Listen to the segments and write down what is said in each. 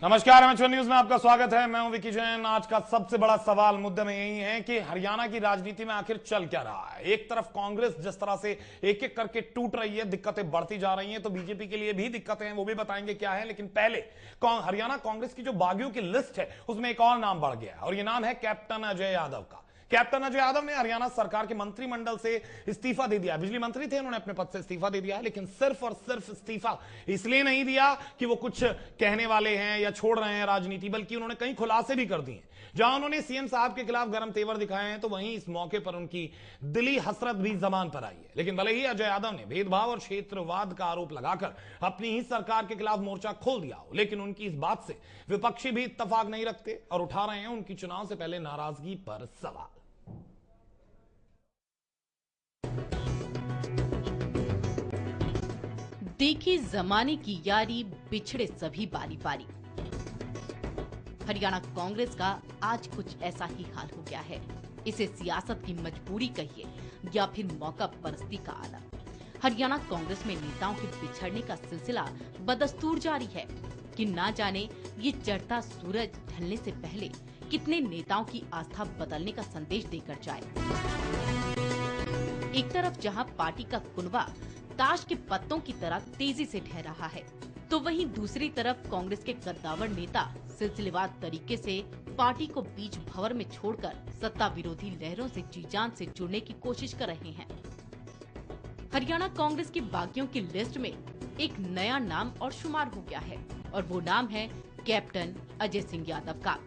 नमस्कार, एमएच1 न्यूज में आपका स्वागत है। मैं हूं विकी जैन। आज का सबसे बड़ा सवाल मुद्दे में यही है कि हरियाणा की राजनीति में आखिर चल क्या रहा है। एक तरफ कांग्रेस जिस तरह से एक एक करके टूट रही है, दिक्कतें बढ़ती जा रही हैं, तो बीजेपी के लिए भी दिक्कतें हैं, वो भी बताएंगे क्या है। लेकिन पहले हरियाणा कांग्रेस की जो बागियों की लिस्ट है उसमें एक और नाम बढ़ गया है और ये नाम है कैप्टन अजय यादव का। कैप्टन अजय यादव ने हरियाणा सरकार के मंत्रिमंडल से इस्तीफा दे दिया। बिजली मंत्री थे, उन्होंने अपने पद से इस्तीफा दे दिया है, लेकिन सिर्फ और सिर्फ इस्तीफा इसलिए नहीं दिया कि वो कुछ कहने वाले हैं या छोड़ रहे हैं राजनीति, बल्कि उन्होंने कई खुलासे भी कर दिए। जहां उन्होंने सीएम साहब के खिलाफ गर्म तेवर दिखाए हैं, तो वहीं इस मौके पर उनकी दिली हसरत भी जबान पर आई है। लेकिन भले ही अजय यादव ने भेदभाव और क्षेत्रवाद का आरोप लगाकर अपनी ही सरकार के खिलाफ मोर्चा खोल दिया हो, लेकिन उनकी इस बात से विपक्षी भी इत्तेफाक नहीं रखते और उठा रहे हैं उनकी चुनाव से पहले नाराजगी पर सवाल। देखी जमाने की यारी, बिछड़े सभी बारी बारी। हरियाणा कांग्रेस का आज कुछ ऐसा ही हाल हो गया है। इसे सियासत की मजबूरी कहिए या फिर मौका परस्ती का आलम। हरियाणा कांग्रेस में नेताओं के बिछड़ने का सिलसिला बदस्तूर जारी है कि ना जाने ये चढ़ता सूरज ढलने से पहले कितने नेताओं की आस्था बदलने का संदेश देकर जाए। एक तरफ जहां पार्टी का कुनबा ताश के पत्तों की तरह तेजी से ढह रहा है, तो वहीं दूसरी तरफ कांग्रेस के कद्दावर नेता सिलसिलेवार तरीके से पार्टी को बीच भंवर में छोड़कर सत्ता विरोधी लहरों से जी जान से जुड़ने की कोशिश कर रहे हैं। हरियाणा कांग्रेस की बागियों की लिस्ट में एक नया नाम और शुमार हो गया है और वो नाम है कैप्टन अजय सिंह यादव का।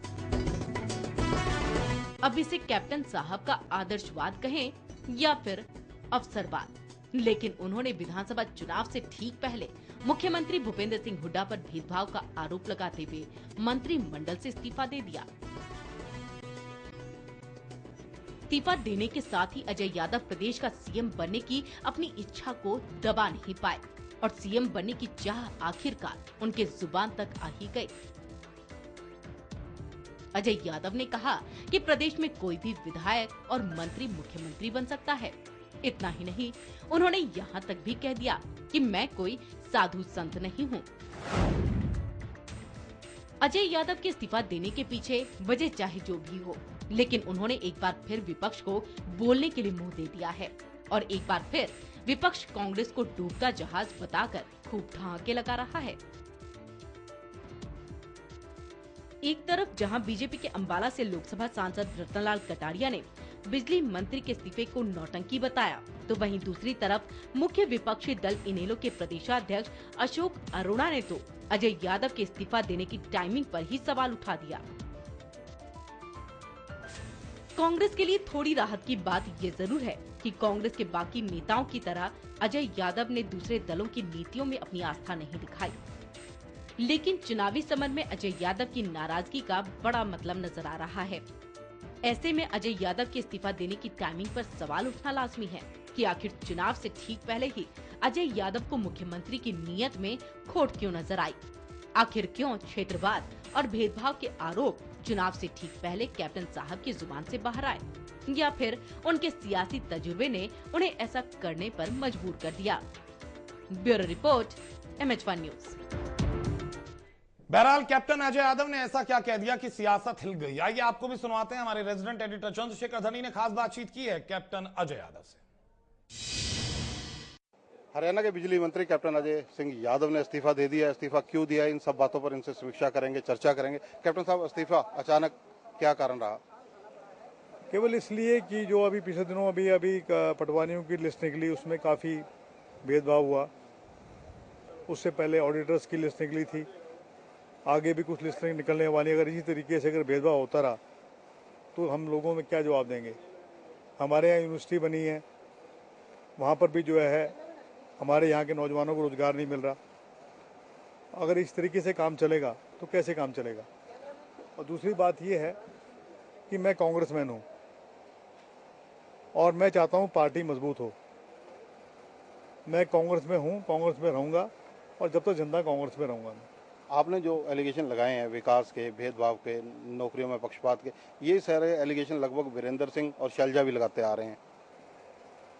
अब इसे कैप्टन साहब का आदर्शवाद कहें या फिर अवसरवाद, लेकिन उन्होंने विधानसभा चुनाव से ठीक पहले मुख्यमंत्री भूपेंद्र सिंह हुड्डा पर भेदभाव का आरोप लगाते हुए मंत्रिमंडल से इस्तीफा दे दिया। इस्तीफा देने के साथ ही अजय यादव प्रदेश का सीएम बनने की अपनी इच्छा को दबा नहीं पाए और सीएम बनने की चाह आखिरकार उनके जुबान तक आ ही गई। अजय यादव ने कहा कि प्रदेश में कोई भी विधायक और मंत्री मुख्यमंत्री बन सकता है। इतना ही नहीं, उन्होंने यहाँ तक भी कह दिया कि मैं कोई साधु संत नहीं हूँ। अजय यादव के इस्तीफा देने के पीछे वजह चाहे जो भी हो, लेकिन उन्होंने एक बार फिर विपक्ष को बोलने के लिए मुंह दे दिया है और एक बार फिर विपक्ष कांग्रेस को डूबता जहाज बताकर खूब ठहाके लगा रहा है। एक तरफ जहां बीजेपी के अंबाला से लोकसभा सांसद रतनलाल कटारिया ने बिजली मंत्री के इस्तीफे को नौटंकी बताया, तो वहीं दूसरी तरफ मुख्य विपक्षी दल इनेलो के प्रदेशाध्यक्ष अशोक अरोड़ा ने तो अजय यादव के इस्तीफा देने की टाइमिंग पर ही सवाल उठा दिया। कांग्रेस के लिए थोड़ी राहत की बात ये जरूर है कि कांग्रेस के बाकी नेताओं की तरह अजय यादव ने दूसरे दलों की नीतियों में अपनी आस्था नहीं दिखाई, लेकिन चुनावी समर में अजय यादव की नाराजगी का बड़ा मतलब नजर आ रहा है। ऐसे में अजय यादव के इस्तीफा देने की टाइमिंग पर सवाल उठना लाजमी है कि आखिर चुनाव से ठीक पहले ही अजय यादव को मुख्यमंत्री की नीयत में खोट क्यों नजर आई। आखिर क्यों क्षेत्रवाद और भेदभाव के आरोप चुनाव से ठीक पहले कैप्टन साहब की जुबान से बाहर आए, या फिर उनके सियासी तजुर्बे ने उन्हें ऐसा करने पर मजबूर कर दिया। Bureau report, MH one news. बहरहाल कैप्टन अजय यादव ने ऐसा क्या कह दिया कि सियासत हिल गई। आइए आपको भी सुनवाते हैं। हमारे रेजिडेंट एडिटर चंद्रशेखर धनी ने खास बातचीत की है कैप्टन अजय यादव से। हरियाणा के बिजली मंत्री कैप्टन अजय सिंह यादव ने इस्तीफा दे दिया। इस्तीफा क्यों दिया, इन सब बातों पर इनसे समीक्षा करेंगे, चर्चा करेंगे। कैप्टन साहब, इस्तीफा अचानक क्या कारण रहा? केवल इसलिए कि जो अभी पिछले दिनों अभी पटवारियों की लिस्ट निकली, उसमें काफी भेदभाव हुआ। उससे पहले ऑडिटर्स की लिस्ट निकली थी, आगे भी कुछ लिस्टें निकलने वाली। अगर इसी तरीके से अगर भेदभाव होता रहा तो हम लोगों में क्या जवाब देंगे। हमारे यहाँ यूनिवर्सिटी बनी है, वहाँ पर भी जो है हमारे यहाँ के नौजवानों को रोजगार नहीं मिल रहा। अगर इस तरीके से काम चलेगा तो कैसे काम चलेगा। और दूसरी बात यह है कि मैं कांग्रेसमैन हूँ और मैं चाहता हूँ पार्टी मजबूत हो। मैं कांग्रेस में हूँ, कांग्रेस में रहूँगा और जब तक जनता कांग्रेस में रहूँगा। आपने जो एलिगेशन लगाए हैं विकास के, भेदभाव के, नौकरियों में पक्षपात के, ये सारे एलिगेशन लगभग वीरेंद्र सिंह और शैलजा भी लगाते आ रहे हैं।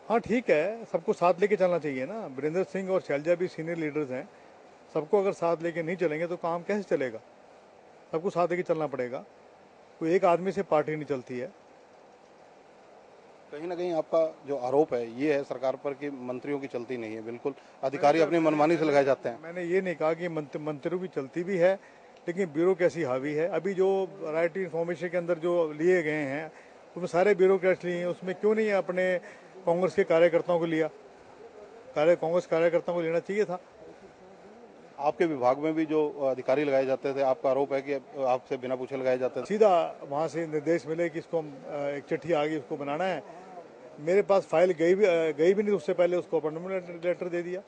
हाँ ठीक है, सबको साथ लेके चलना चाहिए ना। वीरेंद्र सिंह और शैलजा भी सीनियर लीडर्स हैं, सबको अगर साथ लेके नहीं चलेंगे तो काम कैसे चलेगा। सबको साथ लेके चलना पड़ेगा। कोई एक आदमी से पार्टी नहीं चलती है। कहीं ना कहीं आपका जो आरोप है ये है सरकार पर कि मंत्रियों की चलती नहीं है, बिल्कुल अधिकारी अपनी मनमानी से लगाए जाते हैं। मैंने ये नहीं कहा कि मंत्रियों की चलती भी है, लेकिन ब्यूरोक्रेसी हावी है। अभी जो राइट इन्फॉर्मेशन के अंदर जो लिए गए हैं उसमें सारे ब्यूरोक्रेट्स लिए हैं, उसमें क्यों नहीं अपने कांग्रेस के कार्यकर्ताओं को लिया? कांग्रेस कार्यकर्ताओं को लेना चाहिए था। आपके विभाग में भी जो अधिकारी लगाए जाते थे, आपका आरोप है कि आपसे बिना पूछे लगाए जाते थे। सीधा वहां से निर्देश मिले कि इसको एक चिट्ठी आ गई, उसको बनाना है। मेरे पास फाइल गई भी नहीं, उससे पहले उसको अपॉइंटमेंट लेटर दे दिया।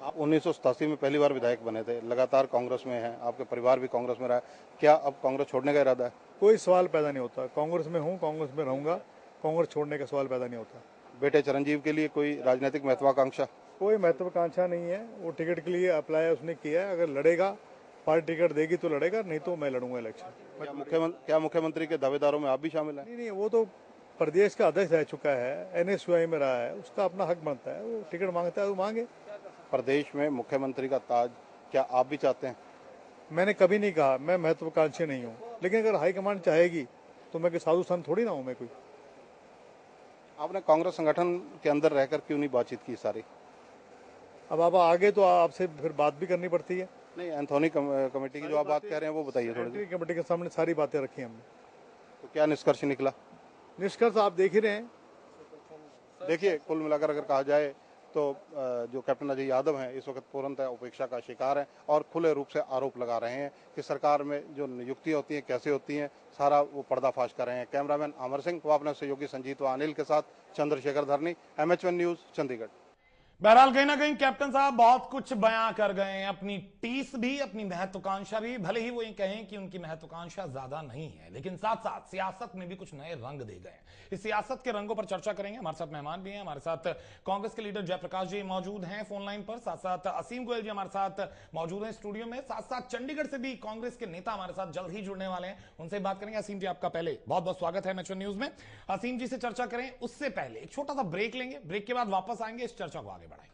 आप 1987 में पहली बार विधायक बने थे, लगातार कांग्रेस में हैं, आपके परिवार भी कांग्रेस में रहा है, क्या अब कांग्रेस छोड़ने का इरादा है? कोई सवाल पैदा नहीं होता। कांग्रेस में हूँ, कांग्रेस में रहूंगा, कांग्रेस छोड़ने का सवाल पैदा नहीं होता। बेटे चिरंजीव के लिए कोई राजनीतिक महत्वाकांक्षा? कोई महत्वाकांक्षा नहीं है। वो टिकट के लिए अप्लाई उसने किया है, अगर लड़ेगा, पार्टी टिकट देगी तो लड़ेगा, नहीं तो मैं लड़ूंगा इलेक्शन। क्या मुख्यमंत्री के दावेदारों में आप भी शामिल हैं? नहीं, वो तो प्रदेश का अध्यक्ष रह चुका है, NSUI में रहा है, उसका अपना हक बनता है। वो टिकट मांगता है, वो मांगे। प्रदेश में मुख्यमंत्री का ताज क्या आप भी चाहते हैं? मैंने कभी नहीं कहा मैं महत्वाकांक्षी नहीं हूँ, लेकिन अगर हाईकमान चाहेगी तो मैं कोई साधु संत थोड़ी ना हूँ। मैं कोई आपने कांग्रेस संगठन के अंदर रहकर क्यों नहीं बातचीत की सारी? अब आप आगे तो आपसे फिर बात भी करनी पड़ती है। नहीं, एंथोनी कमेटी की जो आप बात कह रहे हैं वो बताइए थोड़ी सी। कमेटी के सामने सारी बातें रखी हमने। तो क्या निष्कर्ष निकला? निष्कर्ष आप देख ही रहे हैं। देखिए, कुल मिलाकर अगर कहा जाए तो जो कैप्टन अजय यादव हैं इस वक्त पूर्णतः उपेक्षा का शिकार हैं और खुले रूप से आरोप लगा रहे हैं कि सरकार में जो नियुक्तियां होती हैं कैसे होती हैं, सारा वो पर्दाफाश कर रहे हैं। कैमरामैन अमर सिंह व अपने सहयोगी संजीत व अनिल के साथ चंद्रशेखर धरनी, MH1 न्यूज, चंडीगढ़। बहरहाल कहीं ना कहीं कैप्टन साहब बहुत कुछ बयां कर गए हैं, अपनी टीस भी, अपनी महत्वाकांक्षा भी। भले ही वो ये कहें कि उनकी महत्वाकांक्षा ज्यादा नहीं है, लेकिन साथ साथ सियासत में भी कुछ नए रंग दे गए। इस सियासत के रंगों पर चर्चा करेंगे। हमारे साथ मेहमान भी हैं। हमारे साथ कांग्रेस के लीडर जयप्रकाश जी मौजूद हैं फोन लाइन पर, साथ साथ असीम गोयल जी हमारे साथ मौजूद हैं स्टूडियो में, साथ साथ चंडीगढ़ से भी कांग्रेस के नेता हमारे साथ जल्द ही जुड़ने वाले हैं, उनसे बात करेंगे। असीम जी, आपका पहले बहुत बहुत स्वागत है MH1 न्यूज में। असीम जी से चर्चा करें उससे पहले एक छोटा सा ब्रेक लेंगे, ब्रेक के बाद वापस आएंगे, इस चर्चा को आगे बढ़ाएंगे।